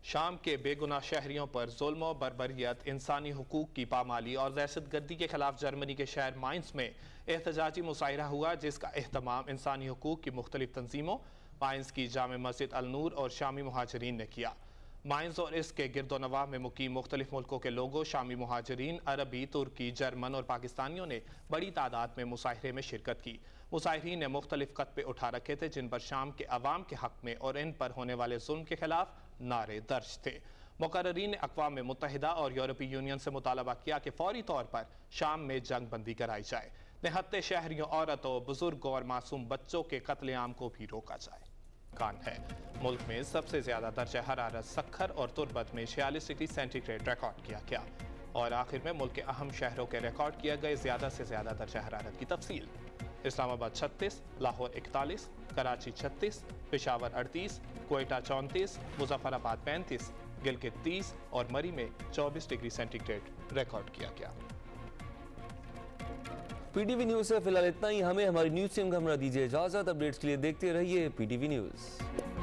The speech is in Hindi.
शाम के बेगुनाह शहरियों पर जुल्म, बर्बरियत, इंसानी हुकूक की पामाली और दहशतगर्दी के खिलाफ जर्मनी के शहर माइंस में एहतजाजी मुजाहिरा हुआ, जिसका एहतमाम इंसानी हुकूक की मुख्तलिफ तंजीमों, माइंस की जामे मस्जिद अल नूर और शामी मुहाजिरीन ने किया। माइंस और इसके गिरदोनवाह में मुकीम मुख्तलिफ मुल्कों के लोगों, शामी मुहाजिरीन, अरबी, तुर्की, जर्मन और पाकिस्तानियों ने बड़ी तादाद में मुजाहिरे में शिरकत की। मुजाहिरीन ने मुख्तलिफ खतबे उठा रखे थे, जिन पर शाम के अवाम के हक में और इन पर होने वाले जुल्म के खिलाफ नारे दर्ज थे। मुकर्ररीन ने अक़वाम मुत्तहिदा और यूरोपीय यूनियन से मुतालबा किया कि फौरी तौर पर शाम में जंग बंदी कराई जाए। निहत्ते शहरियों, औरतों, बुजुर्गों और मासूम बच्चों के कत्लेआम को भी रोका जाए। कान है मुल्क में सबसे ज्यादा दर्जा हरारत सक्खर और तुर्बत में 46 डिग्री सेंटीग्रेड रिकॉर्ड किया गया। और आखिर में मुल्क के अहम शहरों के रिकॉर्ड किए गए ज्यादा से ज्यादा दर्जा हरारत की तफसील। इस्लामाबाद 36, लाहौर 41, कराची 36, पेशावर 38, कोयटा 34, मुजफ्फराबाद 35, गिलगित 30 और मरी में 24 डिग्री सेंटीग्रेड रिकॉर्ड किया गया। पीटीवी न्यूज से फिलहाल इतना ही। हमें हमारी न्यूज टीम का हमरा दीजिए इजाजत। अपडेट्स के लिए देखते रहिए पीटीवी न्यूज।